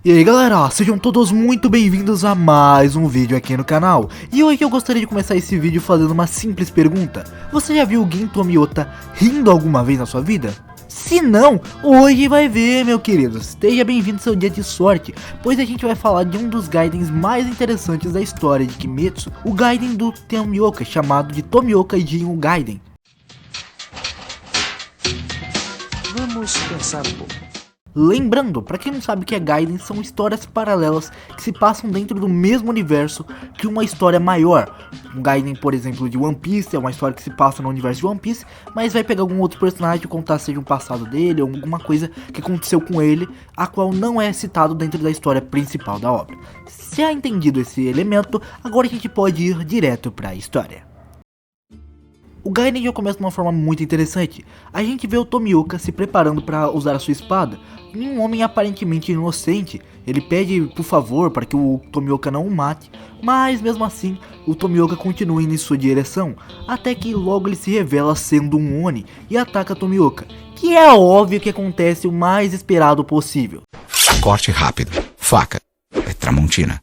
E aí galera, sejam todos muito bem-vindos a mais um vídeo aqui no canal. E hoje eu gostaria de começar esse vídeo fazendo uma simples pergunta. Você já viu o Gin Tomioka rindo alguma vez na sua vida? Se não, hoje vai ver, meu querido. Esteja bem-vindo ao seu dia de sorte, pois a gente vai falar de um dos Gaidens mais interessantes da história de Kimetsu, o Gaiden do Tomioka, chamado de Tomioka Jin Gaiden. Vamos pensar um pouco. Lembrando, pra quem não sabe o que é Gaiden, são histórias paralelas que se passam dentro do mesmo universo que uma história maior. Um Gaiden, por exemplo, de One Piece, é uma história que se passa no universo de One Piece, mas vai pegar algum outro personagem e contar seja um passado dele ou alguma coisa que aconteceu com ele, a qual não é citado dentro da história principal da obra. Se é entendido esse elemento, agora a gente pode ir direto pra história. O Gaiden já começa de uma forma muito interessante. A gente vê o Tomioka se preparando para usar a sua espada, e um homem aparentemente inocente. Ele pede por favor para que o Tomioka não o mate, mas mesmo assim o Tomioka continua indo em sua direção, até que logo ele se revela sendo um Oni e ataca Tomioka, que é óbvio que acontece o mais esperado possível. Corte rápido, faca, é Tramontina.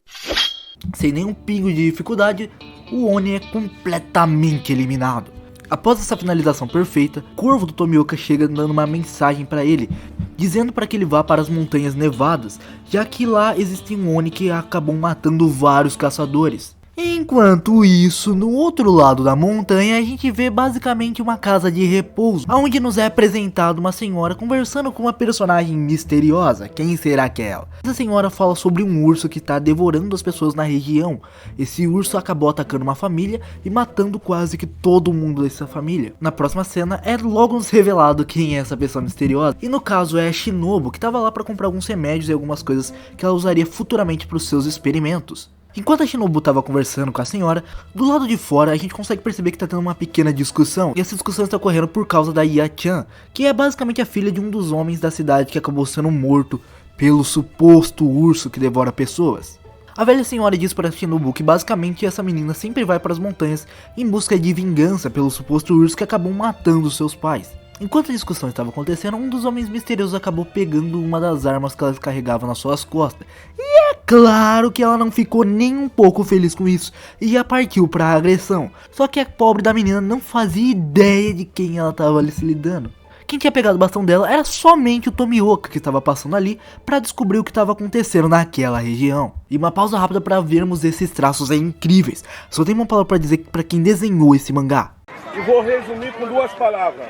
Sem nenhum pingo de dificuldade, o Oni é completamente eliminado. Após essa finalização perfeita, o corvo do Tomioka chega dando uma mensagem para ele, dizendo para que ele vá para as montanhas nevadas, já que lá existe um Oni que acabou matando vários caçadores. Enquanto isso, no outro lado da montanha, a gente vê basicamente uma casa de repouso, onde nos é apresentada uma senhora conversando com uma personagem misteriosa. Quem será que é ela? Essa senhora fala sobre um urso que está devorando as pessoas na região. Esse urso acabou atacando uma família e matando quase que todo mundo dessa família. Na próxima cena é logo nos revelado quem é essa pessoa misteriosa, e no caso é a Shinobu, que estava lá para comprar alguns remédios e algumas coisas que ela usaria futuramente para os seus experimentos. Enquanto a Shinobu estava conversando com a senhora, do lado de fora a gente consegue perceber que está tendo uma pequena discussão. E essa discussão está ocorrendo por causa da Ia-chan, que é basicamente a filha de um dos homens da cidade que acabou sendo morto pelo suposto urso que devora pessoas. A velha senhora diz para Shinobu que basicamente essa menina sempre vai para as montanhas em busca de vingança pelo suposto urso que acabou matando seus pais. Enquanto a discussão estava acontecendo, um dos homens misteriosos acabou pegando uma das armas que ela carregava nas suas costas. E é claro que ela não ficou nem um pouco feliz com isso e já partiu para a agressão. Só que a pobre da menina não fazia ideia de quem ela estava ali se lidando. Quem tinha pegado o bastão dela era somente o Tomioka, que estava passando ali para descobrir o que estava acontecendo naquela região. E uma pausa rápida para vermos esses traços incríveis. Só tem uma palavra para dizer para quem desenhou esse mangá. E vou resumir com duas palavras: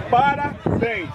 parabéns!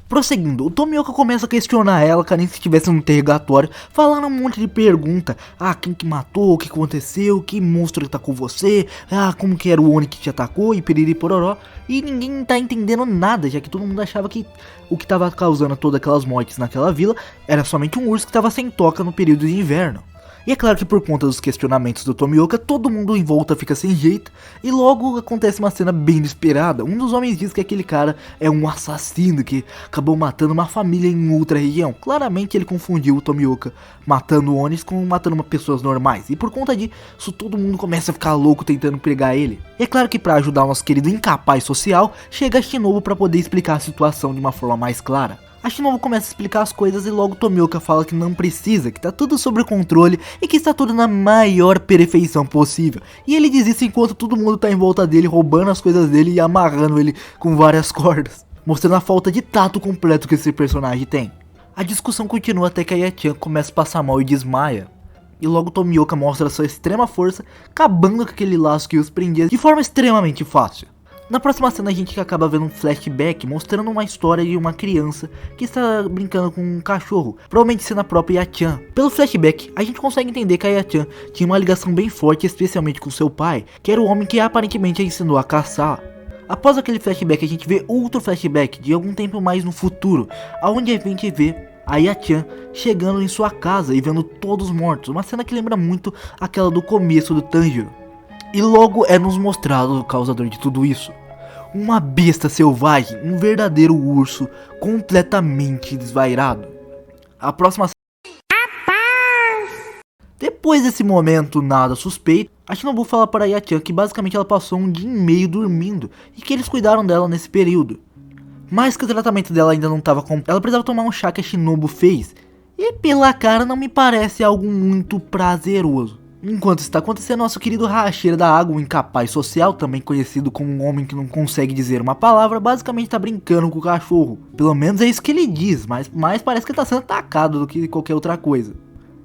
Prosseguindo, o Tomioka começa a questionar ela, como se estivesse num interrogatório, falando um monte de pergunta. Ah, quem que matou, o que aconteceu, que monstro atacou você, ah, como que era o Oni que te atacou, e piriri pororó. E ninguém tá entendendo nada, já que todo mundo achava que o que tava causando todas aquelas mortes naquela vila era somente um urso que tava sem toca no período de inverno. E é claro que por conta dos questionamentos do Tomioka, todo mundo em volta fica sem jeito, e logo acontece uma cena bem inesperada. Um dos homens diz que aquele cara é um assassino que acabou matando uma família em outra região. Claramente ele confundiu o Tomioka matando Onis com matando pessoas normais, e por conta disso todo mundo começa a ficar louco tentando pegar ele. E é claro que para ajudar o nosso querido incapaz social, chega a Shinobu para poder explicar a situação de uma forma mais clara. A Shinobu começa a explicar as coisas e logo Tomioka fala que não precisa, que tá tudo sob controle e que está tudo na maior perfeição possível. E ele diz isso enquanto todo mundo tá em volta dele, roubando as coisas dele e amarrando ele com várias cordas, mostrando a falta de tato completo que esse personagem tem. A discussão continua até que a Ia-chan começa a passar mal e desmaia. E logo Tomioka mostra sua extrema força, acabando com aquele laço que os prendia de forma extremamente fácil. Na próxima cena a gente acaba vendo um flashback mostrando uma história de uma criança que está brincando com um cachorro, provavelmente sendo a própria Ia-chan. Pelo flashback, a gente consegue entender que a Ia-chan tinha uma ligação bem forte, especialmente com seu pai, que era o homem que aparentemente a ensinou a caçar. Após aquele flashback a gente vê outro flashback de algum tempo mais no futuro, onde a gente vê a Ia-chan chegando em sua casa e vendo todos mortos, uma cena que lembra muito aquela do começo do Tanjiro. E logo é nos mostrado o causador de tudo isso. Uma besta selvagem, um verdadeiro urso completamente desvairado. A próxima. Depois desse momento nada suspeito, a Shinobu fala para a Ia-chan que basicamente ela passou um dia e meio dormindo e que eles cuidaram dela nesse período. Mas que o tratamento dela ainda não estava completo, ela precisava tomar um chá que a Shinobu fez. E pela cara não me parece algo muito prazeroso. Enquanto está acontecendo, nosso querido Racheira da Água, um incapaz social, também conhecido como um homem que não consegue dizer uma palavra, basicamente tá brincando com o cachorro. Pelo menos é isso que ele diz, mas parece que tá sendo atacado do que qualquer outra coisa.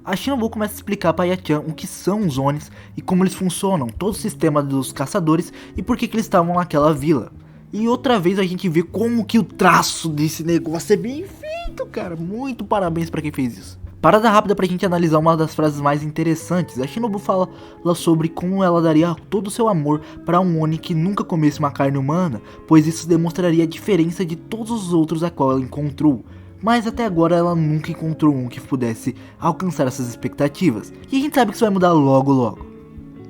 A Shinobu começa a explicar para Yachan o que são os Onis e como eles funcionam, todo o sistema dos caçadores e por que eles estavam naquela vila. E outra vez a gente vê como que o traço desse negócio é bem feito, cara. Muito parabéns para quem fez isso. Parada rápida pra gente analisar uma das frases mais interessantes. A Shinobu fala sobre como ela daria todo o seu amor para um Oni que nunca comesse uma carne humana, pois isso demonstraria a diferença de todos os outros a qual ela encontrou. Mas até agora ela nunca encontrou um que pudesse alcançar essas expectativas. E a gente sabe que isso vai mudar logo logo.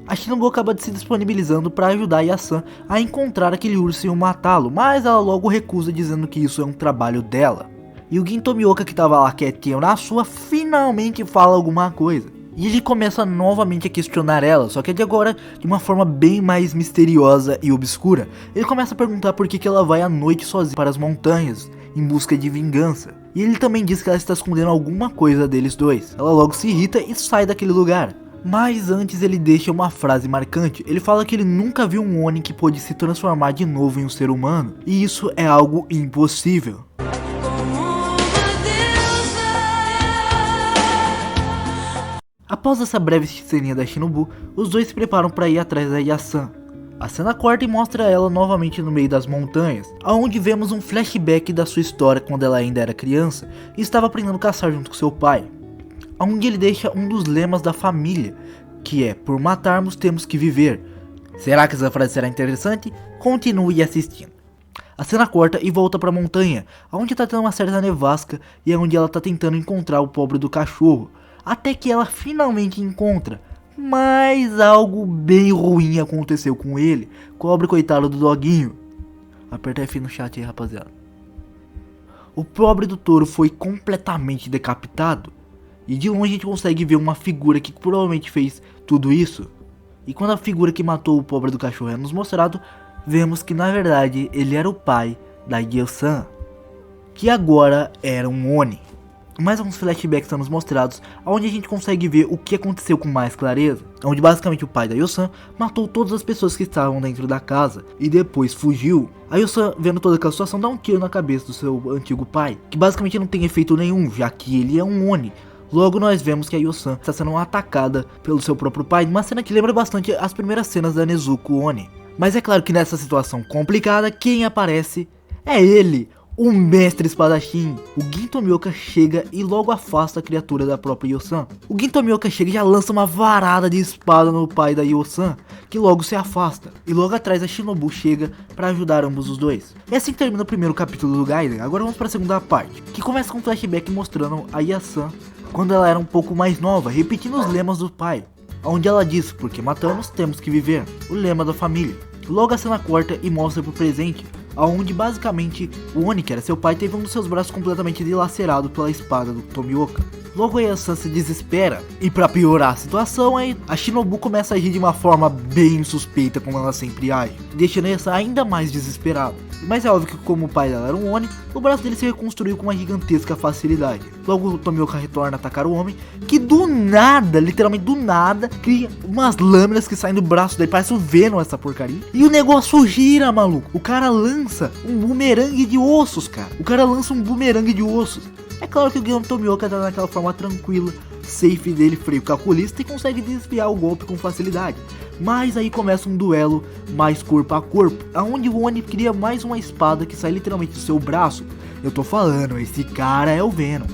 A Shinobu acaba se disponibilizando para ajudar Yasan a encontrar aquele urso e o matá-lo, mas ela logo recusa, dizendo que isso é um trabalho dela. E o Gin Tomioka, que tava lá quietinho na sua, finalmente fala alguma coisa. E ele começa novamente a questionar ela, só que de agora de uma forma bem mais misteriosa e obscura. Ele começa a perguntar por que ela vai à noite sozinha para as montanhas, em busca de vingança. E ele também diz que ela está escondendo alguma coisa deles dois. Ela logo se irrita e sai daquele lugar. Mas antes ele deixa uma frase marcante. Ele fala que ele nunca viu um Oni que pôde se transformar de novo em um ser humano. E isso é algo impossível. Após essa breve ceninha da Shinobu, os dois se preparam para ir atrás da Yasan. A cena corta e mostra ela novamente no meio das montanhas, onde vemos um flashback da sua história quando ela ainda era criança e estava aprendendo a caçar junto com seu pai. Onde ele deixa um dos lemas da família, que é: por matarmos temos que viver. Será que essa frase será interessante? Continue assistindo. A cena corta e volta para a montanha, onde está tendo uma certa nevasca e é onde ela está tentando encontrar o pobre do cachorro. Até que ela finalmente encontra, mas algo bem ruim aconteceu com ele. Pobre coitado do doguinho. Aperta F no chat aí, rapaziada. O pobre do touro foi completamente decapitado. E de longe a gente consegue ver uma figura que provavelmente fez tudo isso. E quando a figura que matou o pobre do cachorro é nos mostrado, vemos que na verdade ele era o pai da Gyo-san, que agora era um Oni. Mais alguns flashbacks são nos mostrados, onde a gente consegue ver o que aconteceu com mais clareza, onde basicamente o pai da Yosan matou todas as pessoas que estavam dentro da casa e depois fugiu. A Yosan, vendo toda aquela situação, dá um tiro na cabeça do seu antigo pai, que basicamente não tem efeito nenhum, já que ele é um Oni. Logo nós vemos que a Yosan está sendo atacada pelo seu próprio pai, numa cena que lembra bastante as primeiras cenas da Nezuko Oni. Mas é claro que nessa situação complicada, quem aparece é ele, o mestre espadachim. O Gin Tomioka chega e logo afasta a criatura da própria Yosan. O Gin Tomioka chega e já lança uma varada de espada no pai da Yosan, que logo se afasta. E logo atrás a Shinobu chega para ajudar ambos os dois. E assim termina o primeiro capítulo do Gaiden. Agora vamos para a segunda parte, que começa com um flashback mostrando a Yasan quando ela era um pouco mais nova, repetindo os lemas do pai, onde ela diz: porque matamos, temos que viver, o lema da família. Logo a cena corta e mostra pro presente, onde basicamente o Oni, que era seu pai, teve um dos seus braços completamente dilacerado pela espada do Tomioka. Logo a Yasan se desespera, e pra piorar a situação, a Shinobu começa a agir de uma forma bem suspeita, como ela sempre age, deixando a Yasan ainda mais desesperada. Mas é óbvio que como o pai dela era um Oni, o braço dele se reconstruiu com uma gigantesca facilidade. Logo o Tomioka retorna a atacar o homem, que do nada, literalmente do nada, cria umas lâminas que saem do braço dele, parece o Venom essa porcaria. E o negócio gira, maluco. O cara lança um bumerangue de ossos, cara. O cara lança um bumerangue de ossos. É claro que o Gin Tomioka tá naquela forma tranquila, safe dele, freio calculista, e consegue desviar o golpe com facilidade. Mas aí começa um duelo mais corpo a corpo, onde o Oni cria mais uma espada que sai literalmente do seu braço. Eu tô falando, esse cara é o Venom.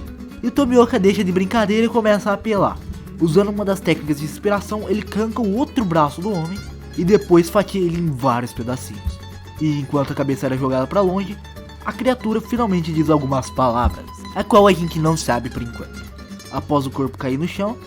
E o Tomioka deixa de brincadeira e começa a apelar. Usando uma das técnicas de inspiração, ele arranca o outro braço do homem e depois fatia ele em vários pedacinhos. E enquanto a cabeça era jogada pra longe, a criatura finalmente diz algumas palavras, a qual a gente não sabe por enquanto. Após o corpo cair no chão,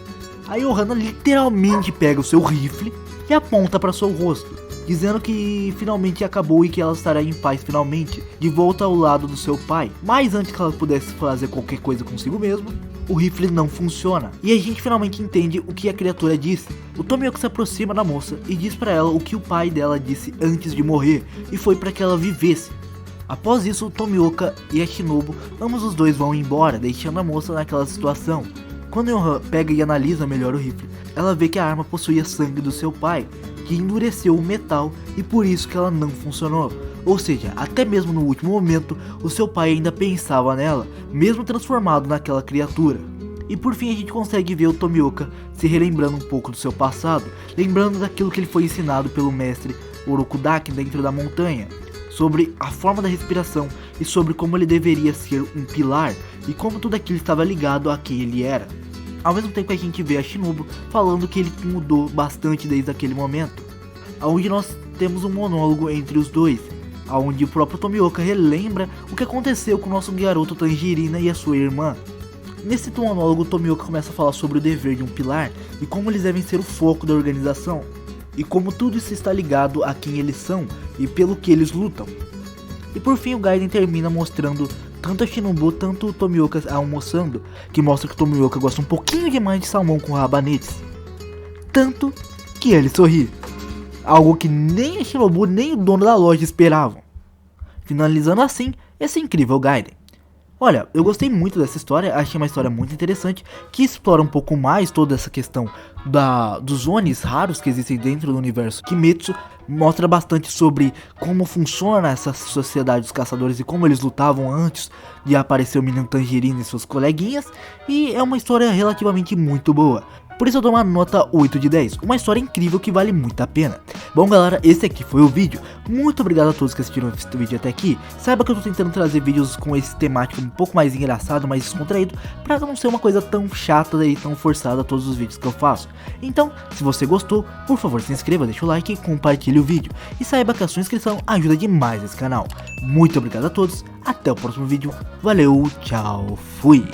a Yohana literalmente pega o seu rifle e aponta para seu rosto, dizendo que finalmente acabou e que ela estará em paz finalmente, de volta ao lado do seu pai. Mas antes que ela pudesse fazer qualquer coisa consigo mesmo, o rifle não funciona. E a gente finalmente entende o que a criatura disse. O Tomioka se aproxima da moça e diz para ela o que o pai dela disse antes de morrer, e foi para que ela vivesse. Após isso, Tomioka e a Shinobu, ambos os dois vão embora, deixando a moça naquela situação. Quando Yohan pega e analisa melhor o rifle, ela vê que a arma possuía sangue do seu pai, que endureceu o metal e por isso que ela não funcionou. Ou seja, até mesmo no último momento, o seu pai ainda pensava nela, mesmo transformado naquela criatura. E por fim a gente consegue ver o Tomioka se relembrando um pouco do seu passado, lembrando daquilo que ele foi ensinado pelo mestre Orokudaki dentro da montanha, sobre a forma da respiração e sobre como ele deveria ser um pilar e como tudo aquilo estava ligado a quem ele era. Ao mesmo tempo a gente vê a Shinobu falando que ele mudou bastante desde aquele momento, onde nós temos um monólogo entre os dois, onde o próprio Tomioka relembra o que aconteceu com o nosso garoto Tangerina e a sua irmã. Nesse monólogo, Tomioka começa a falar sobre o dever de um pilar e como eles devem ser o foco da organização, e como tudo isso está ligado a quem eles são e pelo que eles lutam. E por fim o Gaiden termina mostrando tanto a Shinobu, tanto o Tomioka almoçando, que mostra que o Tomioka gosta um pouquinho demais de salmão com rabanetes, tanto que ele sorri, algo que nem a Shinobu nem o dono da loja esperavam. Finalizando assim esse incrível Gaiden. Olha, eu gostei muito dessa história, achei uma história muito interessante, que explora um pouco mais toda essa questão dos Onis raros que existem dentro do universo Kimetsu, mostra bastante sobre como funciona essa sociedade dos caçadores e como eles lutavam antes de aparecer o menino Tangerina e seus coleguinhas, e é uma história relativamente muito boa. Por isso eu dou uma nota 8 de 10, uma história incrível que vale muito a pena. Bom galera, esse aqui foi o vídeo, muito obrigado a todos que assistiram esse vídeo até aqui. Saiba que eu tô tentando trazer vídeos com esse temático um pouco mais engraçado, mais descontraído, pra não ser uma coisa tão chata e tão forçada a todos os vídeos que eu faço. Então, se você gostou, por favor se inscreva, deixa o like e compartilhe o vídeo. E saiba que a sua inscrição ajuda demais esse canal. Muito obrigado a todos, até o próximo vídeo, valeu, tchau, fui!